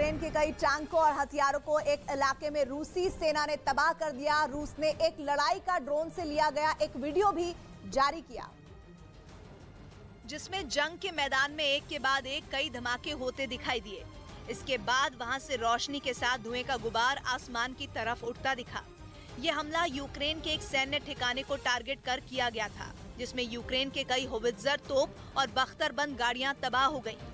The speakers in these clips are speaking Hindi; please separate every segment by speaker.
Speaker 1: यूक्रेन के कई टैंकों और हथियारों को एक इलाके में रूसी सेना ने तबाह कर दिया। रूस ने एक लड़ाई का ड्रोन से लिया गया एक वीडियो भी जारी किया,
Speaker 2: जिसमें जंग के मैदान में एक के बाद एक कई धमाके होते दिखाई दिए। इसके बाद वहां से रोशनी के साथ धुएं का गुबार आसमान की तरफ उठता दिखा। ये हमला यूक्रेन के एक सैन्य ठिकाने को टारगेट कर किया गया था, जिसमें यूक्रेन के कई होवित्जर तोप और बख्तरबंद गाड़ियां तबाह हो गईं।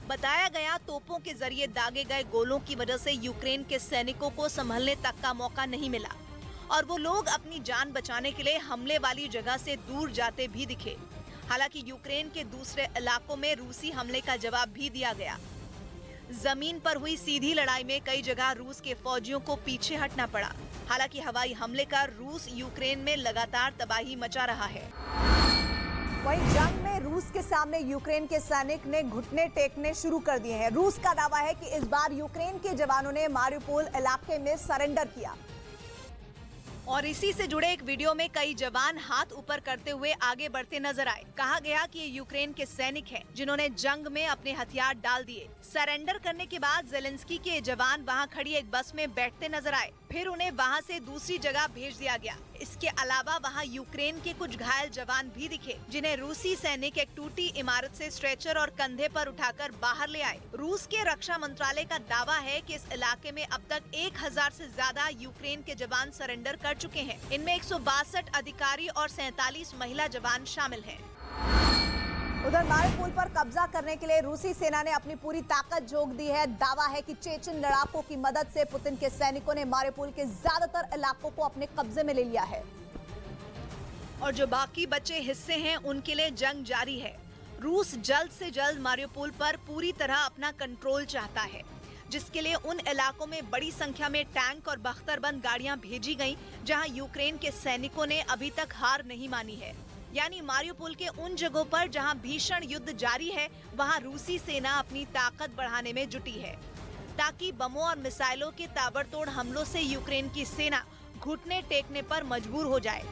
Speaker 2: बताया गया तोपों के जरिए दागे गए गोलों की वजह से यूक्रेन के सैनिकों को संभलने तक का मौका नहीं मिला और वो लोग अपनी जान बचाने के लिए हमले वाली जगह से दूर जाते भी दिखे। हालांकि यूक्रेन के दूसरे इलाकों में रूसी हमले का जवाब भी दिया गया। जमीन पर हुई सीधी लड़ाई में कई जगह रूस के फौजियों को पीछे हटना पड़ा। हालांकि हवाई हमले का रूस यूक्रेन में लगातार तबाही मचा रहा है।
Speaker 1: वहीं जंग में रूस के सामने यूक्रेन के सैनिक ने घुटने टेकने शुरू कर दिए हैं। रूस का दावा है कि इस बार यूक्रेन के जवानों ने मारिउपोल इलाके में सरेंडर किया
Speaker 2: और इसी से जुड़े एक वीडियो में कई जवान हाथ ऊपर करते हुए आगे बढ़ते नजर आए। कहा गया कि ये यूक्रेन के सैनिक हैं, जिन्होंने जंग में अपने हथियार डाल दिए। सरेंडर करने के बाद जेलेंस्की के जवान वहां खड़ी एक बस में बैठते नजर आए, फिर उन्हें वहां से दूसरी जगह भेज दिया गया। इसके अलावा वहां यूक्रेन के कुछ घायल जवान भी दिखे, जिन्हें रूसी सैनिक एक टूटी इमारत से स्ट्रेचर और कंधे पर उठाकर बाहर ले आए। रूस के रक्षा मंत्रालय का दावा है कि इस इलाके में अब तक 1000 से ज्यादा यूक्रेन के जवान सरेंडर कर चुके हैं। इनमें 162 अधिकारी और 47 महिला जवान शामिल हैं।
Speaker 1: उधर मारिउपोल पर कब्जा करने के लिए रूसी सेना ने अपनी पूरी ताकत झोंक दी है। दावा है कि चेचन लड़ाकों की मदद से पुतिन के सैनिकों ने मारिउपोल के ज्यादातर इलाकों को अपने कब्जे में ले लिया है
Speaker 2: और जो बाकी बचे हिस्से हैं उनके लिए जंग जारी है। रूस जल्द से जल्द मारिउपोल पर पूरी तरह अपना कंट्रोल चाहता है, जिसके लिए उन इलाकों में बड़ी संख्या में टैंक और बख्तरबंद गाड़ियां भेजी गईं, जहां यूक्रेन के सैनिकों ने अभी तक हार नहीं मानी है। यानी मारिउपोल के उन जगहों पर जहां भीषण युद्ध जारी है, वहां रूसी सेना अपनी ताकत बढ़ाने में जुटी है, ताकि बमों और मिसाइलों के ताबड़तोड़ हमलों से यूक्रेन की सेना घुटने टेकने पर मजबूर हो जाए।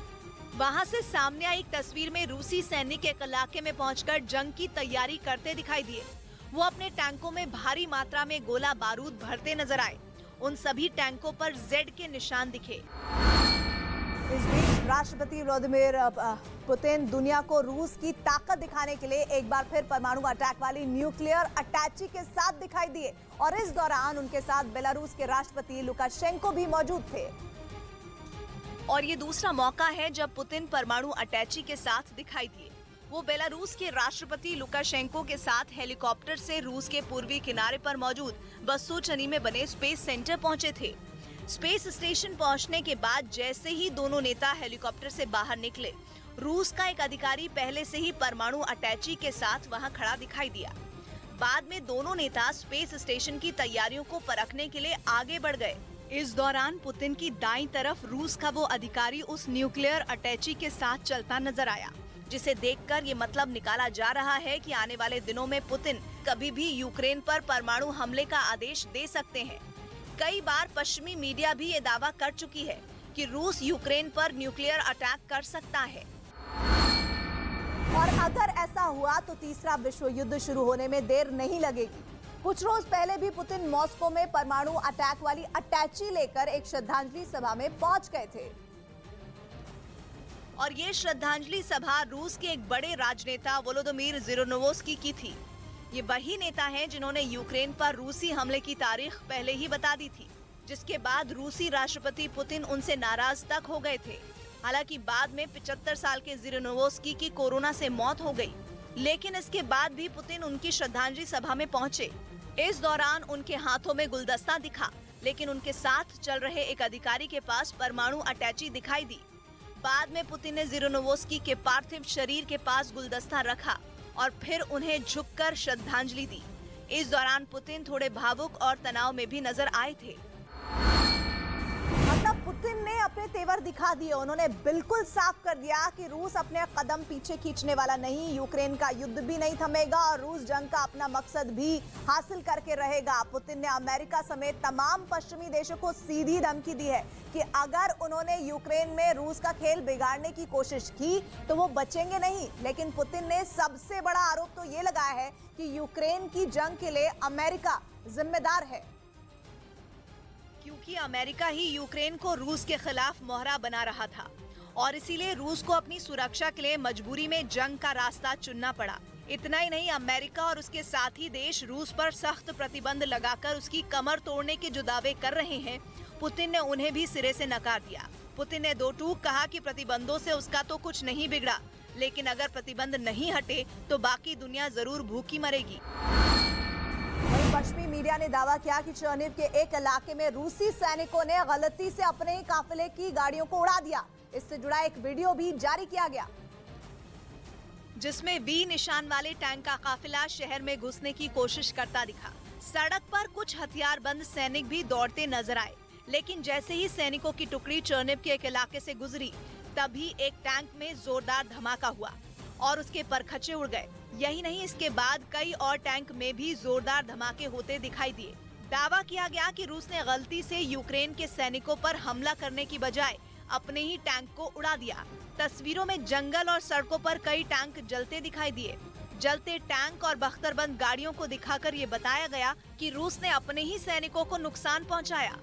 Speaker 2: वहां से सामने आई एक तस्वीर में रूसी सैनिक एक इलाके में पहुंचकर जंग की तैयारी करते दिखाई दिए। वो अपने टैंकों में भारी मात्रा में गोला बारूद भरते नजर आए। उन सभी टैंकों पर जेड के निशान दिखे।
Speaker 1: इस बीच राष्ट्रपति व्लादिमीर पुतिन दुनिया को रूस की ताकत दिखाने के लिए एक बार फिर परमाणु अटैक वाली न्यूक्लियर अटैची के साथ दिखाई दिए और इस दौरान उनके साथ बेलारूस के राष्ट्रपति लुकाशेंको भी मौजूद थे।
Speaker 2: और ये दूसरा मौका है जब पुतिन परमाणु अटैची के साथ दिखाई दिए। वो बेलारूस के राष्ट्रपति लुकाशेंको के साथ हेलीकॉप्टर से रूस के पूर्वी किनारे पर मौजूद वसोचनी में बने स्पेस सेंटर पहुंचे थे। स्पेस स्टेशन पहुंचने के बाद जैसे ही दोनों नेता हेलीकॉप्टर से बाहर निकले, रूस का एक अधिकारी पहले से ही परमाणु अटैची के साथ वहां खड़ा दिखाई दिया। बाद में दोनों नेता स्पेस स्टेशन की तैयारियों को परखने के लिए आगे बढ़ गए। इस दौरान पुतिन की दाईं तरफ रूस का वो अधिकारी उस न्यूक्लियर अटैची के साथ चलता नजर आया, जिसे देखकर ये मतलब निकाला जा रहा है कि आने वाले दिनों में पुतिन कभी भी यूक्रेन पर परमाणु हमले का आदेश दे सकते हैं। कई बार पश्चिमी मीडिया भी ये दावा कर चुकी है कि रूस यूक्रेन पर न्यूक्लियर अटैक कर सकता है।
Speaker 1: और अगर ऐसा हुआ तो तीसरा विश्व युद्ध शुरू होने में देर नहीं लगेगी। कुछ रोज पहले भी पुतिन मॉस्को में परमाणु अटैक वाली अटैची लेकर एक श्रद्धांजलि सभा में पहुंच गए थे
Speaker 2: और ये श्रद्धांजलि सभा रूस के एक बड़े राजनेता वोलोदिमीर ज़िरोनोवस्की की थी। ये वही नेता हैं जिन्होंने यूक्रेन पर रूसी हमले की तारीख पहले ही बता दी थी, जिसके बाद रूसी राष्ट्रपति पुतिन उनसे नाराज तक हो गए थे। हालांकि बाद में 75 साल के ज़िरोनोवस्की की कोरोना से मौत हो गई, लेकिन इसके बाद भी पुतिन उनकी श्रद्धांजलि सभा में पहुंचे। इस दौरान उनके हाथों में गुलदस्ता दिखा, लेकिन उनके साथ चल रहे एक अधिकारी के पास परमाणु अटैची दिखाई दी। बाद में पुतिन ने ज़िरोनोवस्की के पार्थिव शरीर के पास गुलदस्ता रखा और फिर उन्हें झुककर श्रद्धांजलि दी। इस दौरान पुतिन थोड़े भावुक और तनाव में भी नजर आए थे।
Speaker 1: मतलब पुतिन ने अपने तेवर दिखा दिए। उन्होंने बिल्कुल साफ कर दिया कि रूस अपने कदम पीछे खींचने वाला नहीं, यूक्रेन का युद्ध भी नहीं थमेगा और रूस जंग का अपना मकसद भी हासिल करके रहेगा। पुतिन ने अमेरिका समेत तमाम पश्चिमी देशों को सीधी धमकी दी है कि अगर उन्होंने यूक्रेन में रूस का खेल बिगाड़ने की कोशिश की तो वो बचेंगे नहीं। लेकिन पुतिन ने सबसे बड़ा आरोप तो ये लगाया है कि यूक्रेन की जंग के लिए अमेरिका जिम्मेदार है।
Speaker 2: क्योंकि अमेरिका ही यूक्रेन को रूस के खिलाफ मोहरा बना रहा था और इसीलिए रूस को अपनी सुरक्षा के लिए मजबूरी में जंग का रास्ता चुनना पड़ा। इतना ही नहीं, अमेरिका और उसके साथी देश रूस पर सख्त प्रतिबंध लगाकर उसकी कमर तोड़ने के जो दावे कर रहे हैं, पुतिन ने उन्हें भी सिरे से नकार दिया। पुतिन ने दो टूक कहा कि प्रतिबंधों से उसका तो कुछ नहीं बिगड़ा, लेकिन अगर प्रतिबंध नहीं हटे तो बाकी दुनिया जरूर भूखी मरेगी।
Speaker 1: वहीं पश्चिमी मीडिया ने दावा किया कि चर्निव के एक इलाके में रूसी सैनिकों ने गलती से अपने ही काफिले की गाड़ियों को उड़ा दिया। इससे जुड़ा एक वीडियो भी जारी किया गया,
Speaker 2: जिसमें वी निशान वाले टैंक का काफिला शहर में घुसने की कोशिश करता दिखा। सड़क पर कुछ हथियारबंद सैनिक भी दौड़ते नजर आए, लेकिन जैसे ही सैनिकों की टुकड़ी चर्निव के एक इलाके से गुजरी, तभी एक टैंक में जोरदार धमाका हुआ और उसके परखच्चे उड़ गए। यही नहीं, इसके बाद कई और टैंक में भी जोरदार धमाके होते दिखाई दिए। दावा किया गया कि रूस ने गलती से यूक्रेन के सैनिकों पर हमला करने की बजाय अपने ही टैंक को उड़ा दिया। तस्वीरों में जंगल और सड़कों पर कई टैंक जलते दिखाई दिए। जलते टैंक और बख्तरबंद गाड़ियों को दिखाकर ये बताया गया कि रूस ने अपने ही सैनिकों को नुकसान पहुंचाया।